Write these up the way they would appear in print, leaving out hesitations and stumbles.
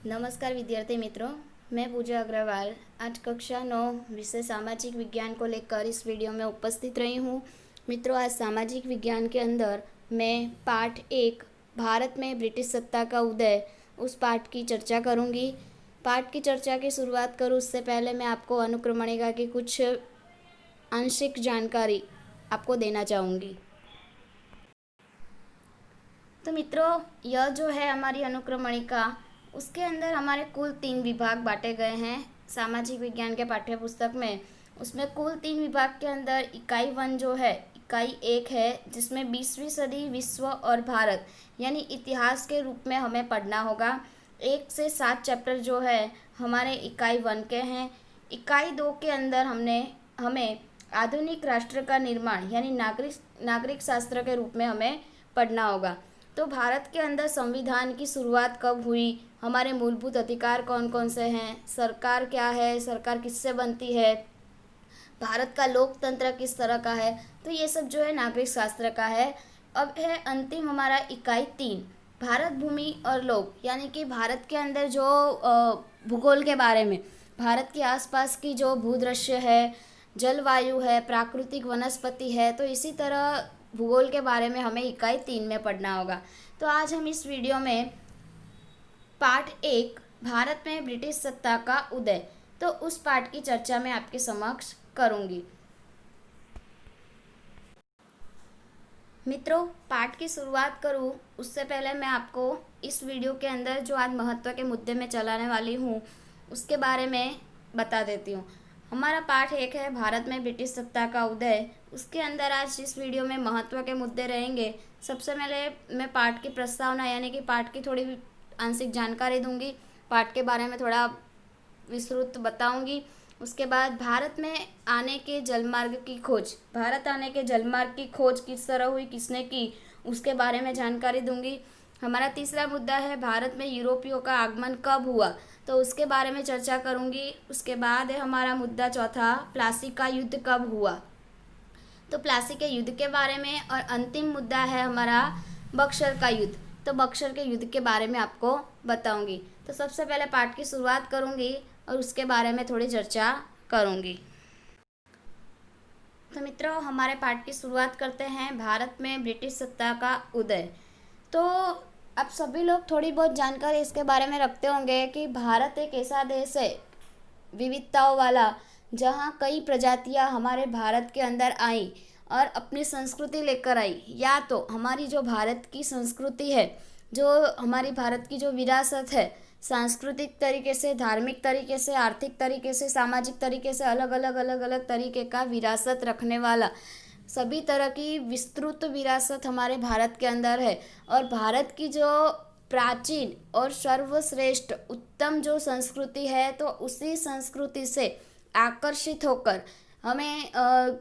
नमस्कार विद्यार्थी मित्रों, मैं पूजा अग्रवाल आज कक्षा 9 विषय सामाजिक विज्ञान को लेकर इस वीडियो में उपस्थित रही हूँ। मित्रों, आज सामाजिक विज्ञान के अंदर मैं पाठ 1 भारत में ब्रिटिश सत्ता का उदय उस पाठ की चर्चा करूँगी। पाठ की चर्चा की शुरुआत करूँ उससे पहले मैं आपको अनुक्रमणिका की कुछ आंशिक जानकारी आपको देना चाहूँगी। तो मित्रों, यह जो है हमारी अनुक्रमणिका, उसके अंदर हमारे कुल 3 विभाग बांटे गए हैं सामाजिक विज्ञान के पाठ्य पुस्तक में। उसमें कुल 3 विभाग के अंदर इकाई 1 जो है, इकाई 1 है जिसमें 20वीं सदी विश्व और भारत यानी इतिहास के रूप में हमें पढ़ना होगा। 1 से 7 चैप्टर जो है हमारे इकाई 1 के हैं। इकाई 2 के अंदर हमें आधुनिक राष्ट्र का निर्माण यानी नागरिक शास्त्र के रूप में हमें पढ़ना होगा। तो भारत के अंदर संविधान की शुरुआत कब हुई, हमारे मूलभूत अधिकार कौन कौन से हैं, सरकार क्या है, सरकार किससे बनती है, भारत का लोकतंत्र किस तरह का है, तो ये सब जो है नागरिक शास्त्र का है। अब है अंतिम हमारा इकाई 3 भारत भूमि और लोग, यानी कि भारत के अंदर जो भूगोल के बारे में, भारत के आसपास की जो भूदृश्य है, जलवायु है, प्राकृतिक वनस्पति है, तो इसी तरह भूगोल के बारे में हमें इकाई 3 में पढ़ना होगा। तो आज हम इस वीडियो में पाठ 1 भारत में ब्रिटिश सत्ता का उदय, तो उस पाठ की चर्चा मैं आपके समक्ष करूंगी। मित्रों, पाठ की शुरुआत करूं उससे पहले मैं आपको इस वीडियो के अंदर जो आज महत्व के मुद्दे में चलाने वाली हूं उसके बारे में बता देती हूं। हमारा पाठ 1 है भारत में ब्रिटिश सत्ता का उदय। उसके अंदर आज इस वीडियो में महत्व के मुद्दे रहेंगे। सबसे पहले मैं पाठ की प्रस्तावना यानी कि पाठ की थोड़ी आंशिक जानकारी दूंगी, पाठ के बारे में थोड़ा विस्तृत बताऊंगी। उसके बाद भारत में आने के जलमार्ग की खोज, भारत आने के जलमार्ग की खोज किस तरह हुई, किसने की, उसके बारे में जानकारी दूंगी। हमारा तीसरा मुद्दा है भारत में यूरोपियों का आगमन कब हुआ, तो उसके बारे में चर्चा करूंगी। उसके बाद है हमारा मुद्दा चौथा, प्लासी का युद्ध कब हुआ, तो प्लासी के युद्ध के बारे में। और अंतिम मुद्दा है हमारा बक्सर का युद्ध, तो बक्सर के युद्ध के बारे में आपको बताऊंगी। तो सबसे पहले पाठ की शुरुआत करूंगी और उसके बारे में थोड़ी चर्चा करूंगी। तो मित्रों, हमारे पाठ की शुरुआत करते हैं भारत में ब्रिटिश सत्ता का उदय। तो अब सभी लोग थोड़ी बहुत जानकारी इसके बारे में रखते होंगे कि भारत एक ऐसा देश है विविधताओं वाला, जहाँ कई प्रजातियाँ हमारे भारत के अंदर आई और अपनी संस्कृति लेकर आई। या तो हमारी जो भारत की संस्कृति है, जो हमारी भारत की जो विरासत है, सांस्कृतिक तरीके से, धार्मिक तरीके से, आर्थिक तरीके से, सामाजिक तरीके से अलग अलग तरीके का विरासत रखने वाला सभी तरह की विस्तृत विरासत हमारे भारत के अंदर है। और भारत की जो प्राचीन और सर्वश्रेष्ठ उत्तम जो संस्कृति है, तो उसी संस्कृति से आकर्षित होकर हमें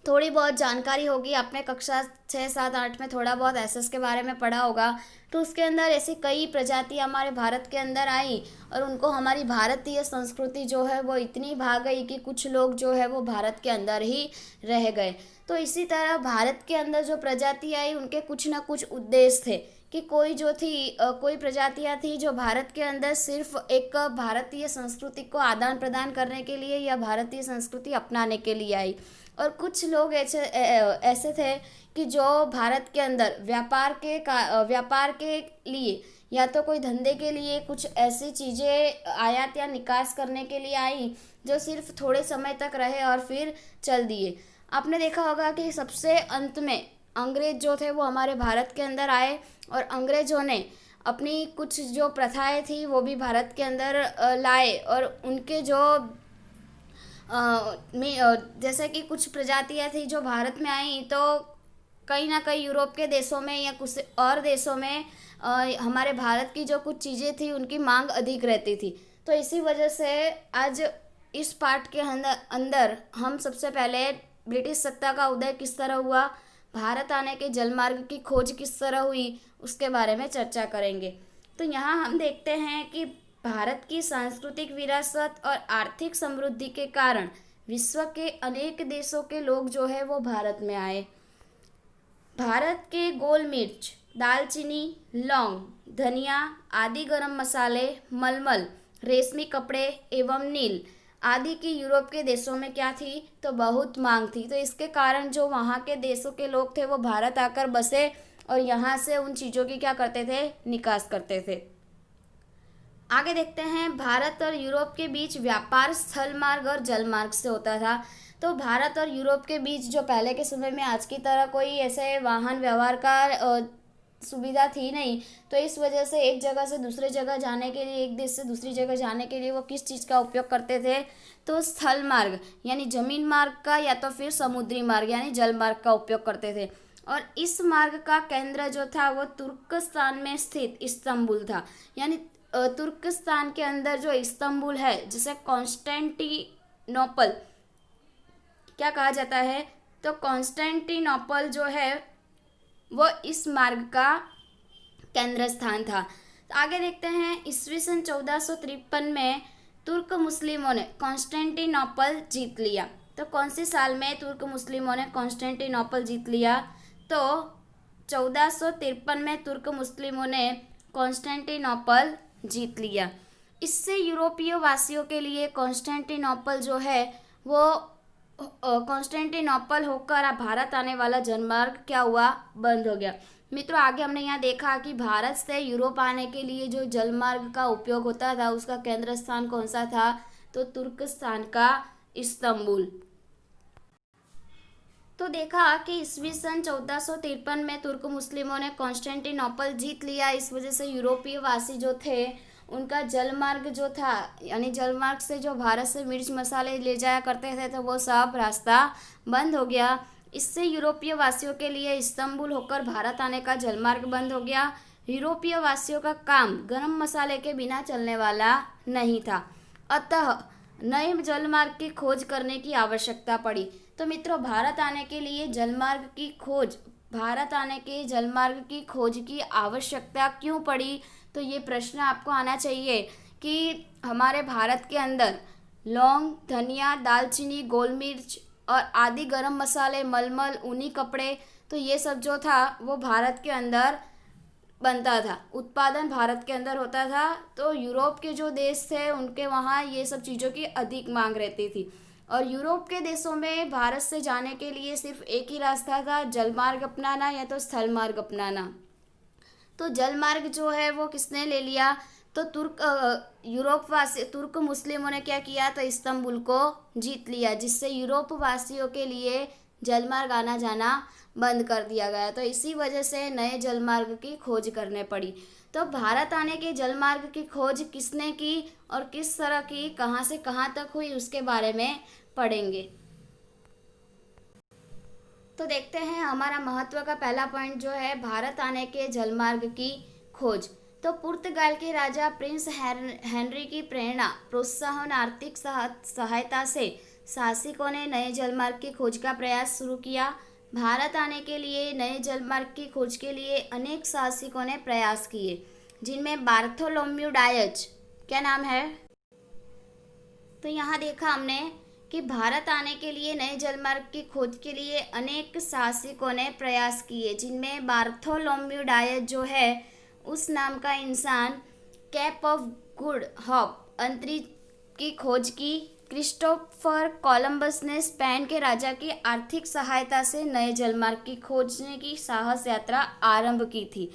थोड़ी बहुत जानकारी होगी। आपने कक्षा 6, 7, 8 में थोड़ा बहुत एसएस के बारे में पढ़ा होगा, तो उसके अंदर ऐसी कई प्रजातियां हमारे भारत के अंदर आई और उनको हमारी भारतीय संस्कृति जो है वो इतनी भा गई कि कुछ लोग जो है वो भारत के अंदर ही रह गए। तो इसी तरह भारत के अंदर जो प्रजाति आई उनके कुछ ना कुछ उद्देश्य थे कि कोई प्रजातियां थी जो भारत के अंदर सिर्फ एक भारतीय संस्कृति को आदान प्रदान करने के लिए या भारतीय संस्कृति अपनाने के लिए आई, और कुछ लोग ऐसे थे कि जो भारत के अंदर व्यापार के लिए या तो कोई धंधे के लिए कुछ ऐसी चीज़ें आयात या निकास करने के लिए आई जो सिर्फ थोड़े समय तक रहे और फिर चल दिए। आपने देखा होगा कि सबसे अंत में अंग्रेज जो थे वो हमारे भारत के अंदर आए और अंग्रेजों ने अपनी कुछ जो प्रथाएं थी वो भी भारत के अंदर लाए। और उनके जो जैसे कि कुछ प्रजातियां थी जो भारत में आई, तो कहीं ना कहीं यूरोप के देशों में या कुछ और देशों में हमारे भारत की जो कुछ चीज़ें थी उनकी मांग अधिक रहती थी। तो इसी वजह से आज इस पाठ के अंदर हम सबसे पहले ब्रिटिश सत्ता का उदय किस तरह हुआ, भारत आने के जलमार्ग की खोज किस तरह हुई, उसके बारे में चर्चा करेंगे। तो यहाँ हम देखते हैं कि भारत की सांस्कृतिक विरासत और आर्थिक समृद्धि के कारण विश्व के अनेक देशों के लोग जो है वो भारत में आए। भारत के गोल मिर्च, दालचीनी, लौंग, धनिया आदि, गरम मसाले, मलमल, रेशमी कपड़े एवं नील आदि की यूरोप के देशों में क्या थी, तो बहुत मांग थी। तो इसके कारण जो वहाँ के देशों के लोग थे वो भारत आकर बसे और यहाँ से उन चीज़ों की क्या करते थे, निकास करते थे। आगे देखते हैं, भारत और यूरोप के बीच व्यापार स्थल मार्ग और जल मार्ग से होता था। तो भारत और यूरोप के बीच जो पहले के समय में आज की तरह कोई ऐसे वाहन व्यवहार का सुविधा थी नहीं, तो इस वजह से एक जगह से दूसरे जगह जाने के लिए, एक देश से दूसरी जगह जाने के लिए वो किस चीज़ का उपयोग करते थे, तो स्थल मार्ग यानी जमीन मार्ग का, या तो फिर समुद्री मार्ग यानी जल मार्ग का उपयोग करते थे। और इस मार्ग का केंद्र जो था वो तुर्कस्तान में स्थित इस्तांबुल था। यानी तुर्कस्तान के अंदर जो इस्तांबुल है, जिसे कॉन्स्टेंटिनोपल क्या कहा जाता है, तो कॉन्स्टेंटिनोपल जो है वो इस मार्ग का केंद्र स्थान था। तो आगे देखते हैं, ईस्वी सन 1453 में तुर्क मुस्लिमों ने कॉन्स्टेंटिनोपल जीत लिया। तो कौन सी साल में तुर्क मुस्लिमों ने कॉन्स्टेंटिनोपल जीत लिया, तो 1453 में तुर्क मुस्लिमों ने कॉन्स्टेंटिनोपल जीत लिया। इससे यूरोपीय वासियों के लिए कॉन्स्टेंटिनोपल जो है वो कॉन्स्टेंटिनोपल होकर भारत आने वाला जलमार्ग क्या हुआ, बंद हो गया। मित्रों, आगे हमने यहाँ देखा कि भारत से यूरोप आने के लिए जो जलमार्ग का उपयोग होता था उसका केंद्र स्थान कौन सा था, तो तुर्कस्तान का इस्तांबुल। तो देखा कि ईस्वी सन 1453 में तुर्क मुस्लिमों ने कॉन्स्टेंटिनोपल जीत लिया। इस वजह से यूरोपीय वासी जो थे उनका जलमार्ग जो था, यानी जलमार्ग से जो भारत से मिर्च मसाले ले जाया करते थे, तो वो सब रास्ता बंद हो गया। इससे यूरोपीय वासियों के लिए इस्तांबुल होकर भारत आने का जलमार्ग बंद हो गया। यूरोपीय वासियों का काम गरम मसाले के बिना चलने वाला नहीं था, अतः नए जलमार्ग की खोज करने की आवश्यकता पड़ी। तो मित्रों, भारत आने के जलमार्ग की खोज की आवश्यकता क्यों पड़ी, तो ये प्रश्न आपको आना चाहिए कि हमारे भारत के अंदर लौंग, धनिया, दालचीनी, गोल मिर्च और आदि गरम मसाले, मलमल, ऊनी कपड़े, तो ये सब जो था वो भारत के अंदर बनता था, उत्पादन भारत के अंदर होता था। तो यूरोप के जो देश थे उनके वहाँ ये सब चीज़ों की अधिक मांग रहती थी। और यूरोप के देशों में भारत से जाने के लिए सिर्फ एक ही रास्ता था, जलमार्ग अपनाना या तो स्थल मार्ग अपनाना। तो जलमार्ग जो है वो किसने ले लिया, तो तुर्क मुस्लिमों ने क्या किया, तो इस्तांबुल को जीत लिया, जिससे यूरोप वासियों के लिए जलमार्ग आना जाना बंद कर दिया गया। तो इसी वजह से नए जलमार्ग की खोज करने पड़ी। तो भारत आने के जलमार्ग की खोज किसने की और किस तरह की, कहाँ से कहाँ तक हुई, उसके बारे में पढ़ेंगे। तो देखते हैं, हमारा महत्व का पहला पॉइंट जो है भारत आने के जलमार्ग की खोज। तो पुर्तगाल के राजा प्रिंस हेनरी की प्रेरणा, प्रोत्साहन, आर्थिक सहायता से शासकों ने नए जलमार्ग की खोज का प्रयास शुरू किया। भारत आने के लिए नए जलमार्ग की खोज के लिए अनेक शासकों ने प्रयास किए, जिनमें बार्थोलोम्यू डायज, क्या नाम है, तो यहाँ देखा हमने कि भारत आने के लिए नए जलमार्ग की खोज के लिए अनेक शासकों ने प्रयास किए, जिनमें बार्थोलोम्यू डायज जो है उस नाम का इंसान केप ऑफ गुड होप अंतरिक्ष की खोज की। क्रिस्टोफर कोलंबस ने स्पेन के राजा की आर्थिक सहायता से नए जलमार्ग की खोजने की साहस यात्रा आरंभ की थी,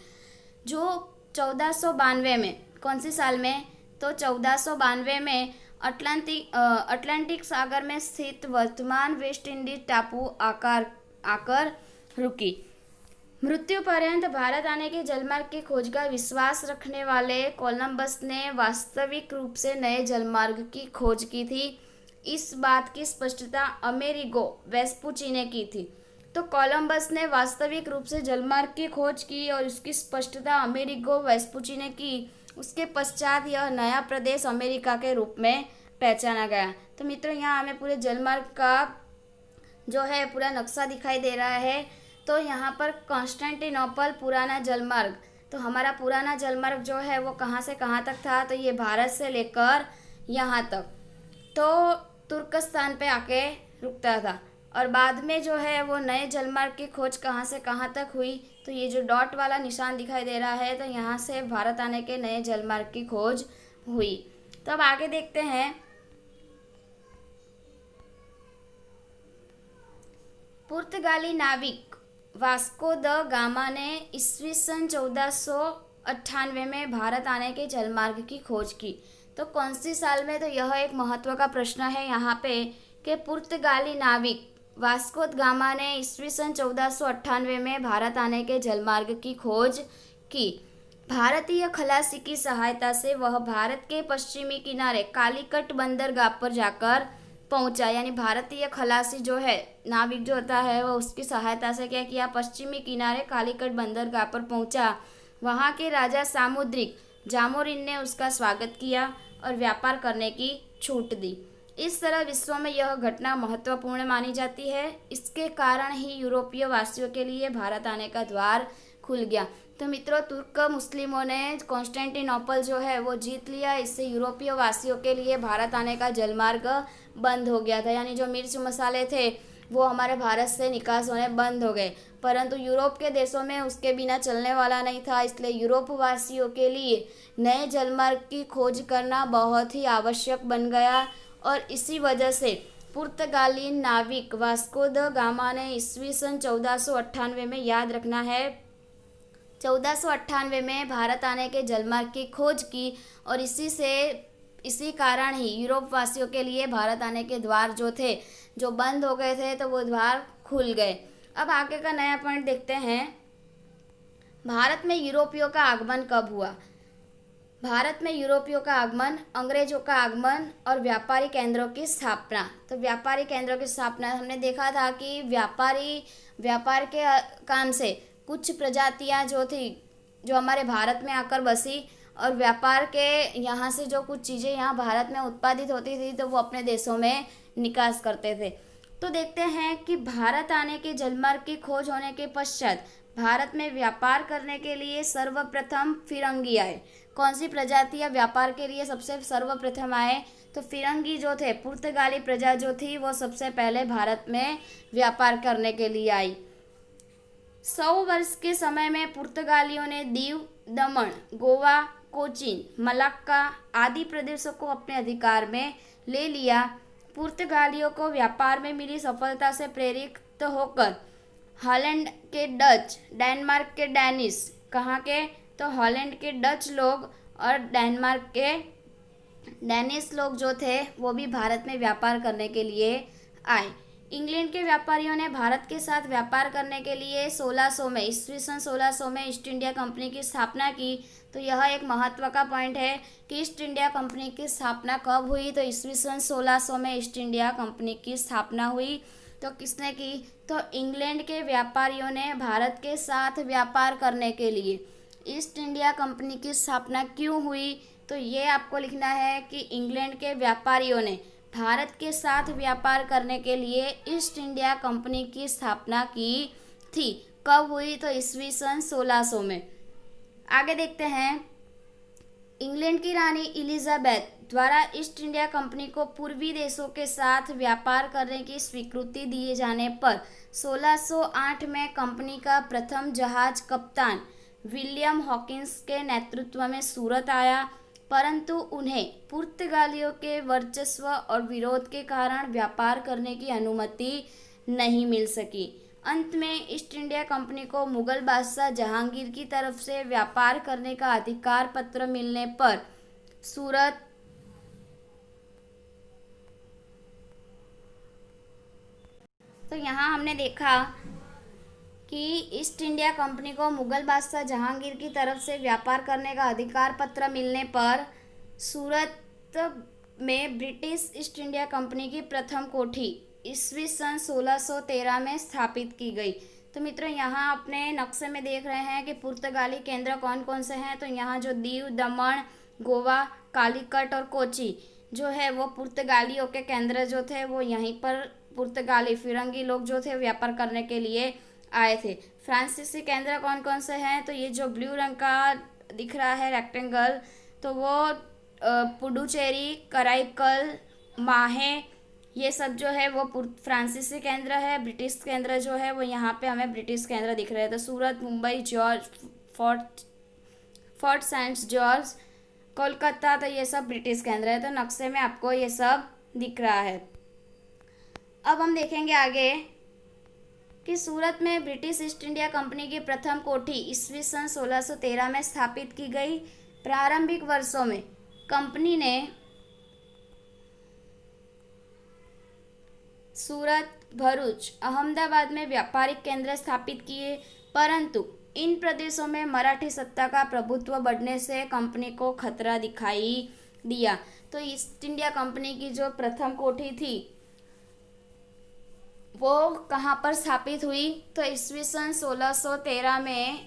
जो 1492 में, कौन सी साल में, तो 1492 में अटलांटिक सागर में स्थित वर्तमान वेस्ट इंडीज टापू आकर रुकी। मृत्यु पर्यंत भारत आने के जलमार्ग की खोज का विश्वास रखने वाले कोलंबस ने वास्तविक रूप से नए जलमार्ग की खोज की थी। इस बात की स्पष्टता अमेरिगो वेस्पुची ने की थी। तो कोलंबस ने वास्तविक रूप से जलमार्ग की खोज की और उसकी स्पष्टता अमेरिगो वेस्पुची ने की। उसके पश्चात यह नया प्रदेश अमेरिका के रूप में पहचाना गया। तो मित्रों, यहाँ हमें पूरे जलमार्ग का जो है पूरा नक्शा दिखाई दे रहा है। तो यहाँ पर कॉन्स्टेंटिनोपल पुराना जलमार्ग, तो हमारा पुराना जलमार्ग जो है वो कहाँ से कहाँ तक था, तो ये भारत से लेकर यहाँ तक तो तुर्कस्तान पे आके रुकता था। और बाद में जो है वो नए जलमार्ग की खोज कहाँ से कहाँ तक हुई, तो ये जो डॉट वाला निशान दिखाई दे रहा है, तो यहाँ से भारत आने के नए जलमार्ग की खोज हुई। तो अब आगे देखते हैं। पुर्तगाली नाविक वास्को द गामा ने ईस्वी सन 1498 में भारत आने के जलमार्ग की खोज की। तो कौन सी साल में? तो यह एक महत्व का प्रश्न है यहाँ पे कि पुर्तगाली नाविक वास्को द गामा ने ईस्वी सन 1498 में भारत आने के जलमार्ग की खोज की। भारतीय खलासी की सहायता से वह भारत के पश्चिमी किनारे कालीकट बंदरगाह पर जाकर पहुंचा। यानी भारतीय खलासी जो है, नाविक जो होता है, वह उसकी सहायता से क्या किया? पश्चिमी किनारे कालीकट बंदरगाह पर पहुंचा। वहां के राजा सामुद्रिक जामोरिन ने उसका स्वागत किया और व्यापार करने की छूट दी। इस तरह विश्व में यह घटना महत्वपूर्ण मानी जाती है। इसके कारण ही यूरोपीय वासियों के लिए भारत आने का द्वार खुल गया। तो मित्रों, तुर्क मुस्लिमों ने कॉन्स्टेंटिनोपल जो है वो जीत लिया। इससे यूरोपीय वासियों के लिए भारत आने का जलमार्ग बंद हो गया था। यानी जो मिर्च मसाले थे वो हमारे भारत से निकास होने बंद हो गए, परंतु यूरोप के देशों में उसके बिना चलने वाला नहीं था। इसलिए यूरोप वासियों के लिए नए जलमार्ग की खोज करना बहुत ही आवश्यक बन गया और इसी वजह से पुर्तगाली नाविक वास्को द गामा ने ईस्वी सन 1498 में, याद रखना है, 1498 में भारत आने के जलमार्ग की खोज की और इसी कारण ही यूरोप वासियों के लिए भारत आने के द्वार जो थे, जो बंद हो गए थे, तो वो द्वार खुल गए। अब आगे का नया पॉइंट देखते हैं। भारत में यूरोपियों का आगमन कब हुआ? भारत में यूरोपियों का आगमन, अंग्रेजों का आगमन और व्यापारी केंद्रों की स्थापना। तो व्यापारी केंद्रों की स्थापना हमने देखा था कि व्यापार के काम से कुछ प्रजातियां जो थी, जो हमारे भारत में आकर बसी और व्यापार के यहाँ से जो कुछ चीज़ें यहाँ भारत में उत्पादित होती थी तो वो अपने देशों में निकास करते थे। तो देखते हैं कि भारत आने के जलमार्ग की खोज होने के पश्चात भारत में व्यापार करने के लिए सर्वप्रथम फिरंगी आए। कौन सी प्रजातियां व्यापार के लिए सबसे सर्वप्रथम आए? तो फिरंगी जो थे, पुर्तगाली प्रजा जो थी, वो सबसे पहले भारत में व्यापार करने के लिए आई। 100 वर्ष के समय में पुर्तगालियों ने दीव, दमन, गोवा, कोचीन, मलाक्का आदि प्रदेशों को अपने अधिकार में ले लिया। पुर्तगालियों को व्यापार में मिली सफलता से प्रेरित होकर हॉलैंड के डच, डेनमार्क के डैनिश, कहाँ के? तो हॉलैंड के डच लोग और डेनमार्क के डैनिश लोग जो थे वो भी भारत में व्यापार करने के लिए आए। इंग्लैंड के व्यापारियों ने भारत के साथ व्यापार करने के लिए 1600 में, ईस्वी सन 1600 में ईस्ट इंडिया कंपनी की स्थापना की। तो यह एक महत्व का पॉइंट है कि ईस्ट इंडिया कंपनी की स्थापना कब हुई? तो ईस्वी सन 1600 में ईस्ट इंडिया कंपनी की स्थापना हुई। तो किसने की? तो इंग्लैंड के व्यापारियों ने भारत के साथ व्यापार करने के लिए ईस्ट इंडिया कंपनी की स्थापना क्यों हुई? तो ये आपको लिखना है कि इंग्लैंड के व्यापारियों ने भारत के साथ व्यापार करने के लिए ईस्ट इंडिया कंपनी की स्थापना की थी। कब हुई? तो ईस्वी सन 1600 में। आगे देखते हैं। इंग्लैंड की रानी एलिजाबेथ द्वारा ईस्ट इंडिया कंपनी को पूर्वी देशों के साथ व्यापार करने की स्वीकृति दिए जाने पर 1608 में कंपनी का प्रथम जहाज कप्तान विलियम हॉकिंस के नेतृत्व में सूरत आया, परंतु उन्हें पुर्तगालियों के वर्चस्व और विरोध के कारण व्यापार करने की अनुमति नहीं मिल सकी। अंत में ईस्ट इंडिया कंपनी को मुगल बादशाह जहांगीर की तरफ से व्यापार करने का अधिकार पत्र मिलने पर सूरत तो यहाँ हमने देखा कि ईस्ट इंडिया कंपनी को मुगल बादशाह जहांगीर की तरफ से व्यापार करने का अधिकार पत्र मिलने पर सूरत में ब्रिटिश ईस्ट इंडिया कंपनी की प्रथम कोठी ईस्वी सन 1613 में स्थापित की गई। तो मित्रों, यहाँ अपने नक्शे में देख रहे हैं कि पुर्तगाली केंद्र कौन कौन से हैं। तो यहाँ जो दीव, दमन, गोवा, कालीकट और कोची जो है वो पुर्तगालियों के केंद्र जो थे वो यहीं पर पुर्तगाली फिरंगी लोग जो थे व्यापार करने के लिए आए थे। फ्रांसीसी केंद्र कौन कौन से हैं? तो ये जो ब्लू रंग का दिख रहा है रेक्टेंगल, तो वो पुडुचेरी, कराईकल, माहे, ये सब जो है वो फ्रांसीसी केंद्र है। ब्रिटिश केंद्र जो है वो यहाँ पे हमें ब्रिटिश केंद्र दिख रहे हैं। तो Surat, Mumbai, George, fort fort saint George, Kolkata, तो ये सब ब्रिटिश केंद्र है। तो नक्शे में आपको ये सब दिख रहा है। अब हम देखेंगे आगे कि सूरत में ब्रिटिश ईस्ट इंडिया कंपनी की प्रथम कोठी ईस्वी सन 1613 में स्थापित की गई। प्रारंभिक वर्षों में कंपनी ने सूरत, भरूच, अहमदाबाद में व्यापारिक केंद्र स्थापित किए, परंतु इन प्रदेशों में मराठी सत्ता का प्रभुत्व बढ़ने से कंपनी को खतरा दिखाई दिया। तो ईस्ट इंडिया कंपनी की जो प्रथम कोठी थी वो कहाँ पर स्थापित हुई? तो ईस्वी सन 1613 में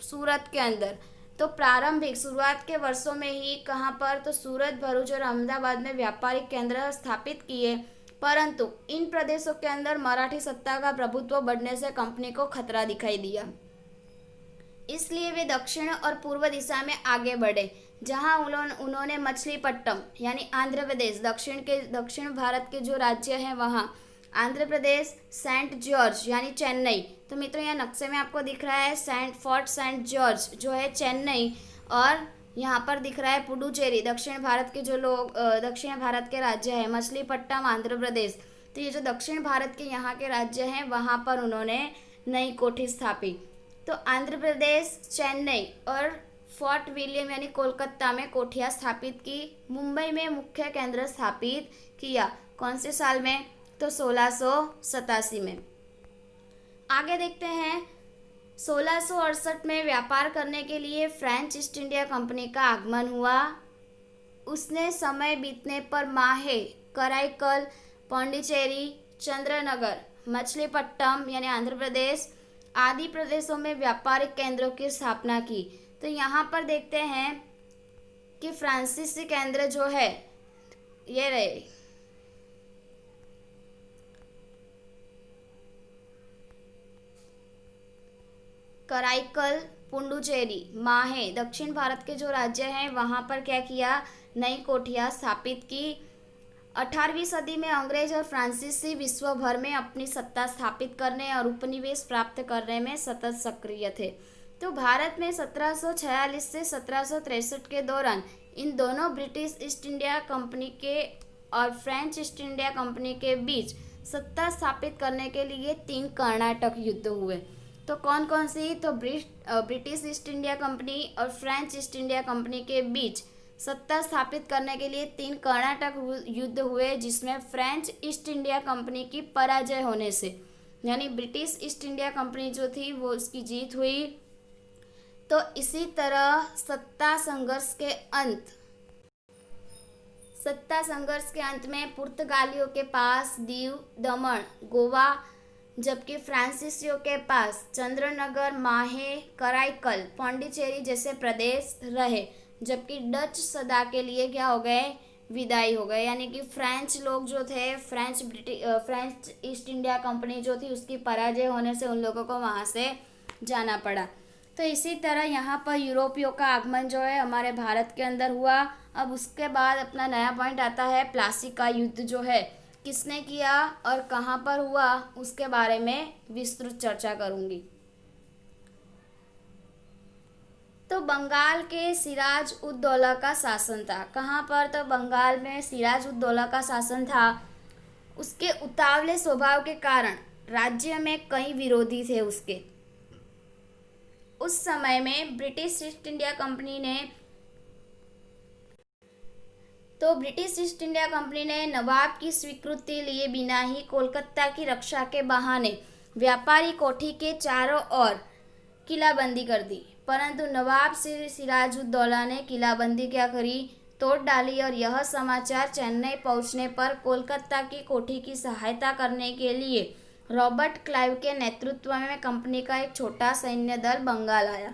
सूरत के अंदर। तो प्रारंभिक शुरुआत के वर्षों में ही कहाँ पर? तो सूरत, भरूच और अहमदाबाद में व्यापारिक केंद्र स्थापित किए, परंतु इन प्रदेशों के अंदर मराठी सत्ता का प्रभुत्व बढ़ने से कंपनी को खतरा दिखाई दिया। इसलिए वे दक्षिण और पूर्व दिशा में आगे बढ़े, जहां उन्होंने मछलीपट्टनम यानी आंध्र प्रदेश, दक्षिण भारत के जो राज्य हैं वहां आंध्र प्रदेश, सेंट जॉर्ज यानी चेन्नई। तो मित्रों यहाँ नक्शे में आपको दिख रहा है फोर्ट सेंट जॉर्ज जो है चेन्नई, और यहाँ पर दिख रहा है पुडुचेरी, दक्षिण भारत के राज्य है, मछलीपट्टनम आंध्र प्रदेश। तो ये जो दक्षिण भारत के यहाँ के राज्य हैं वहाँ पर उन्होंने नई कोठी स्थापित। तो आंध्र प्रदेश, चेन्नई और फोर्ट विलियम यानी कोलकाता में कोठियाँ स्थापित की। मुंबई में मुख्य केंद्र स्थापित किया। कौन से साल में? तो 1687 में। आगे देखते हैं 1668 में व्यापार करने के लिए फ्रेंच ईस्ट इंडिया कंपनी का आगमन हुआ। उसने समय बीतने पर माहे, कराईकल, पौंडीचेरी, चंद्रनगर, मछलीपट्टनम यानी आंध्र प्रदेश आदि प्रदेशों में व्यापारिक केंद्रों की स्थापना की। तो यहाँ पर देखते हैं कि फ्रांसीसी केंद्र जो है ये रहे, कराईकल, पुडुचेरी, माहे, दक्षिण भारत के जो राज्य हैं वहाँ पर क्या किया? नई कोठियाँ स्थापित की। 18वीं सदी में अंग्रेज और फ्रांसीसी विश्व भर में अपनी सत्ता स्थापित करने और उपनिवेश प्राप्त करने में सतत सक्रिय थे। तो भारत में 1746 से 1763 के दौरान इन दोनों ब्रिटिश ईस्ट इंडिया कंपनी के और फ्रेंच ईस्ट इंडिया कंपनी के बीच सत्ता स्थापित करने के लिए 3 कर्नाटक युद्ध हुए। तो कौन कौन सी? तो ब्रिटिश ईस्ट इंडिया कंपनी और फ्रेंच ईस्ट इंडिया कंपनी के बीच सत्ता स्थापित करने के लिए 3 कर्नाटक युद्ध हुए, जिसमें फ्रेंच ईस्ट इंडिया कंपनी की पराजय होने से यानी ब्रिटिश ईस्ट इंडिया कंपनी जो थी वो उसकी जीत हुई। तो इसी तरह सत्ता संघर्ष के अंत में पुर्तगालियों के पास दीव, दमन, गोवा, जबकि फ्रांसीसियों के पास चंद्रनगर, माहे, कराईकल, पौंडीचेरी जैसे प्रदेश रहे, जबकि डच सदा के लिए क्या हो गए? विदाई हो गए। यानी कि फ्रेंच लोग जो थे, फ्रेंच ईस्ट इंडिया कंपनी जो थी उसकी पराजय होने से उन लोगों को वहाँ से जाना पड़ा। तो इसी तरह यहाँ पर यूरोपियों का आगमन जो है हमारे भारत के अंदर हुआ। अब उसके बाद अपना नया पॉइंट आता है प्लासी का युद्ध जो है किसने किया और कहाँ पर हुआ, उसके बारे में विस्तृत चर्चा करूँगी। तो बंगाल के सिराज उद दौला का शासन था। कहाँ पर? तो बंगाल में सिराज उद दौला का शासन था। उसके उतावले स्वभाव के कारण राज्य में कई विरोधी थे उसके। उस समय में ब्रिटिश ईस्ट इंडिया कंपनी ने नवाब की स्वीकृति लिए बिना ही कोलकाता की रक्षा के बहाने व्यापारी कोठी के चारों ओर किलाबंदी कर दी, परंतु नवाब सिराजुद्दौला ने किलाबंदी क्या करी? तोड़ डाली, और यह समाचार चेन्नई पहुंचने पर कोलकाता की कोठी की सहायता करने के लिए रॉबर्ट क्लाइव के नेतृत्व में कंपनी का एक छोटा सैन्य दल बंगाल आया।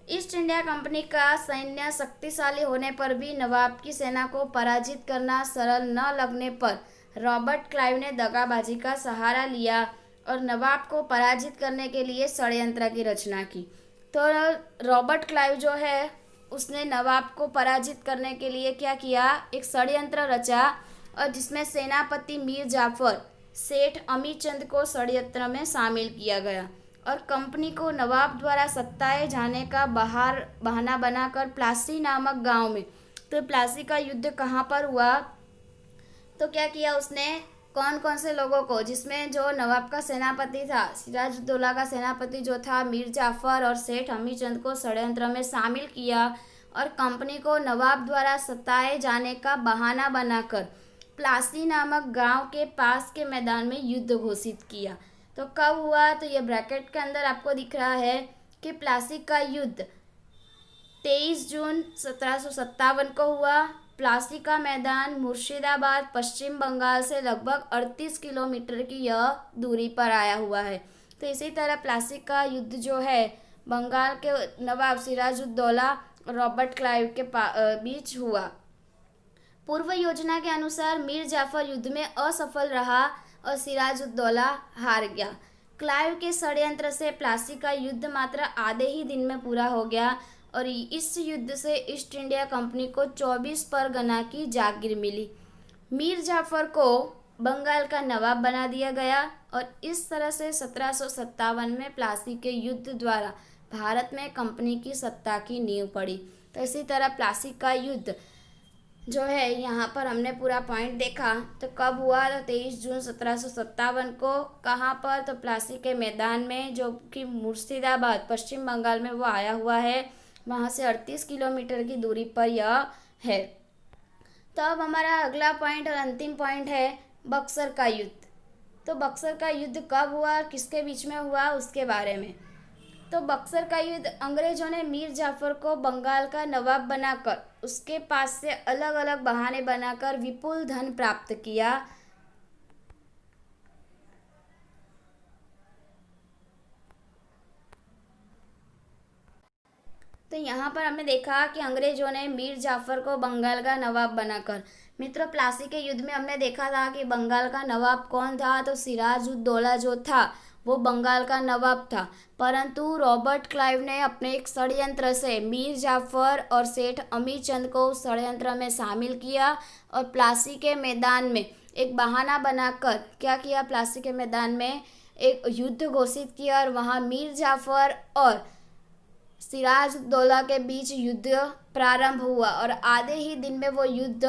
ईस्ट इंडिया कंपनी का सैन्य शक्तिशाली होने पर भी नवाब की सेना को पराजित करना सरल न लगने पर रॉबर्ट क्लाइव ने दगाबाजी का सहारा लिया और नवाब को पराजित करने के लिए षड्यंत्र की रचना की। तो रॉबर्ट क्लाइव जो है उसने नवाब को पराजित करने के लिए क्या किया? एक षड्यंत्र रचा और जिसमें सेनापति मीर जाफर सेठ अमीचंद को षड्यंत्र में शामिल किया गया और कंपनी को नवाब द्वारा सताए जाने का बहाना बनाकर प्लासी नामक गांव में, तो प्लासी का युद्ध कहाँ पर हुआ, तो क्या किया उसने, कौन कौन से लोगों को, जिसमें जो नवाब का सेनापति था, सिराजुद्दौला का सेनापति जो था मीर जाफर और सेठ अमीचंद को षड्यंत्र में शामिल किया और कंपनी को नवाब द्वारा सताए जाने का बहाना बनाकर प्लासी नामक गांव के पास के मैदान में युद्ध घोषित किया। तो कब हुआ, तो ये ब्रैकेट के अंदर आपको दिख रहा है कि प्लासी का युद्ध 23 जून 1757 को हुआ। प्लासी का मैदान मुर्शिदाबाद पश्चिम बंगाल से लगभग 38 किलोमीटर की यह दूरी पर आया हुआ है। तो इसी तरह प्लासी का युद्ध जो है बंगाल के नवाब सिराजुद्दौला और रॉबर्ट क्लाइव के बीच हुआ। पूर्व योजना के अनुसार मीर जाफर युद्ध में असफल रहा और सिराजुद्दौला हार गया। क्लाइव के षड्यंत्र से प्लासी का युद्ध मात्र आधे ही दिन में पूरा हो गया और इस युद्ध से ईस्ट इंडिया कंपनी को 24 परगना की जागीर मिली। मीर जाफर को बंगाल का नवाब बना दिया गया और इस तरह से 1757 में प्लासी के युद्ध द्वारा भारत में कंपनी की सत्ता की नींव पड़ी। तो इसी तरह प्लासी का युद्ध जो है यहाँ पर हमने पूरा पॉइंट देखा। तो कब हुआ, तो 23 जून 1757 को, कहाँ पर, तो प्लासी के मैदान में, जो कि मुर्शिदाबाद पश्चिम बंगाल में वो आया हुआ है, वहाँ से 38 किलोमीटर की दूरी पर यह है। तो अब हमारा अगला पॉइंट और अंतिम पॉइंट है बक्सर का युद्ध। तो बक्सर का युद्ध कब हुआ और किसके बीच में हुआ उसके बारे में। तो बक्सर का युद्ध अंग्रेजों ने मीर जाफर को बंगाल का नवाब बनाकर उसके पास से अलग अलग बहाने बनाकर विपुल धन प्राप्त किया। तो यहाँ पर हमने देखा कि अंग्रेजों ने मीर जाफर को बंगाल का नवाब बनाकर, मित्रों प्लासी के युद्ध में हमने देखा था कि बंगाल का नवाब कौन था, तो सिराजुद्दौला जो था वो बंगाल का नवाब था, परंतु रॉबर्ट क्लाइव ने अपने एक षड्यंत्र से मीर जाफर और सेठ अमीचंद को उस षड्यंत्र में शामिल किया और प्लासी के मैदान में एक बहाना बनाकर क्या किया, प्लासी के मैदान में एक युद्ध घोषित किया और वहाँ मीर जाफर और सिराजुद्दौला के बीच युद्ध प्रारंभ हुआ और आधे ही दिन में वो युद्ध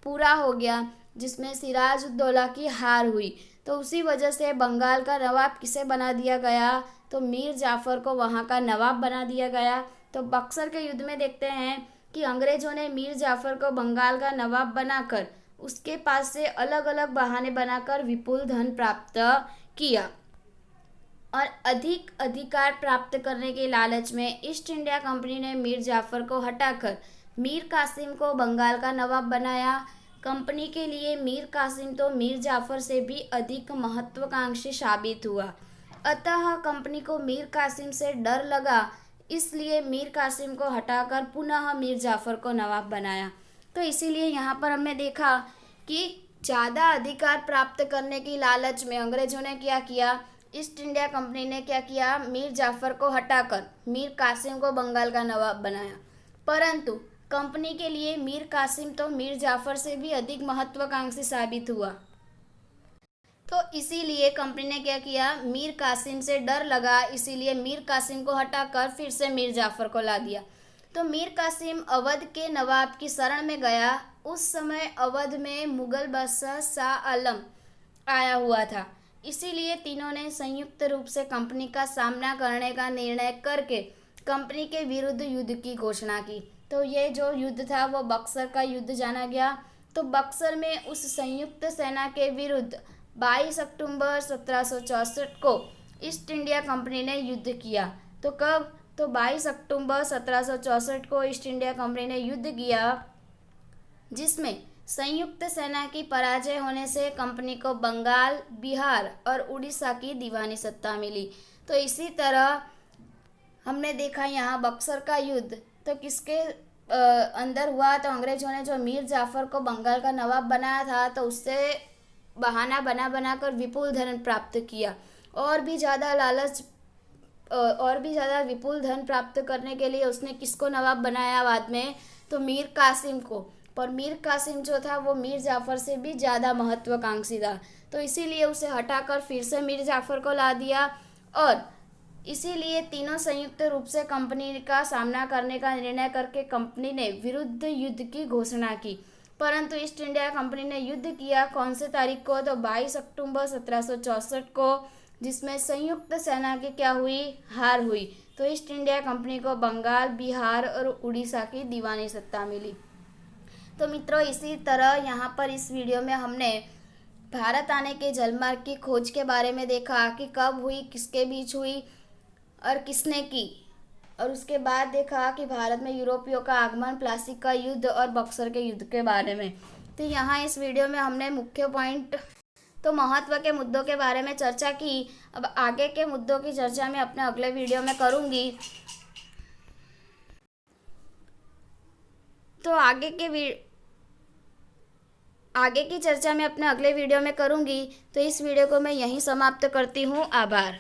पूरा हो गया, जिसमें सिराजुद्दौला की हार हुई। तो उसी वजह से बंगाल का नवाब किसे बना दिया गया, तो मीर जाफर को वहाँ का नवाब बना दिया गया। तो बक्सर के युद्ध में देखते हैं कि अंग्रेजों ने मीर जाफर को बंगाल का नवाब बनाकर उसके पास से अलग अलग बहाने बनाकर विपुल धन प्राप्त किया और अधिक अधिकार प्राप्त करने के लालच में ईस्ट इंडिया कंपनी ने मीर जाफर को हटाकर मीर कासिम को बंगाल का नवाब बनाया। कंपनी के लिए मीर कासिम तो मीर जाफर से भी अधिक महत्वाकांक्षी साबित हुआ, अतः कंपनी को मीर कासिम से डर लगा, इसलिए मीर कासिम को हटाकर पुनः मीर जाफर को नवाब बनाया। तो इसीलिए यहाँ पर हमने देखा कि ज़्यादा अधिकार प्राप्त करने की लालच में अंग्रेजों ने क्या किया, ईस्ट इंडिया कंपनी ने क्या किया, मीर जाफर को हटाकर मीर कासिम को बंगाल का नवाब बनाया, परंतु कंपनी के लिए मीर कासिम तो मीर जाफर से भी अधिक महत्वाकांक्षी साबित हुआ। तो इसीलिए कंपनी ने क्या किया, मीर कासिम से डर लगा, इसीलिए मीर कासिम को हटाकर फिर से मीर जाफर को ला दिया। तो मीर कासिम अवध के नवाब की शरण में गया। उस समय अवध में मुगल बादशाह शाह आलम आया हुआ था, इसीलिए तीनों ने संयुक्त रूप से कंपनी का सामना करने का निर्णय करके कंपनी के विरुद्ध युद्ध की घोषणा की। तो ये जो युद्ध था वो बक्सर का युद्ध जाना गया। तो बक्सर में उस संयुक्त सेना के विरुद्ध 22 अक्टूबर 1764 को ईस्ट इंडिया कंपनी ने युद्ध किया। तो कब, तो 22 अक्टूबर 1764 को ईस्ट इंडिया कंपनी ने युद्ध किया, जिसमें संयुक्त सेना की पराजय होने से कंपनी को बंगाल, बिहार और उड़ीसा की दीवानी सत्ता मिली। तो इसी तरह हमने देखा यहाँ बक्सर का युद्ध तो किसके अंदर हुआ, तो अंग्रेजों ने जो मीर जाफर को बंगाल का नवाब बनाया था तो उससे बहाना बना कर विपुल धन प्राप्त किया और भी ज़्यादा विपुल धन प्राप्त करने के लिए उसने किसको नवाब बनाया बाद में, तो मीर कासिम को। पर मीर कासिम जो था वो मीर जाफ़र से भी ज़्यादा महत्वाकांक्षी था, तो इसीलिए उसे हटाकर फिर से मीर जाफ़र को ला दिया और इसीलिए तीनों संयुक्त रूप से कंपनी का सामना करने का निर्णय करके कंपनी ने विरुद्ध युद्ध की घोषणा की। परंतु ईस्ट इंडिया कंपनी ने युद्ध किया कौन से तारीख को, तो 22 अक्टूबर 1764 को, जिसमें संयुक्त सेना की क्या हुई, हार हुई। तो ईस्ट इंडिया कंपनी को बंगाल, बिहार और उड़ीसा की दीवानी सत्ता मिली। तो मित्रों, इसी तरह यहाँ पर इस वीडियो में हमने भारत आने के जलमार्ग की खोज के बारे में देखा कि कब हुई, किसके बीच हुई और किसने की, और उसके बाद देखा कि भारत में यूरोपियों का आगमन, प्लासी का युद्ध और बक्सर के युद्ध के बारे में। तो यहाँ इस वीडियो में हमने मुख्य पॉइंट तो महत्व के मुद्दों के बारे में चर्चा की। अब आगे के मुद्दों की चर्चा मैं अपने अगले वीडियो में करूँगी। तो आगे की चर्चा मैं अपने अगले वीडियो में करूँगी। तो इस वीडियो को मैं यहीं समाप्त करती हूँ। आभार।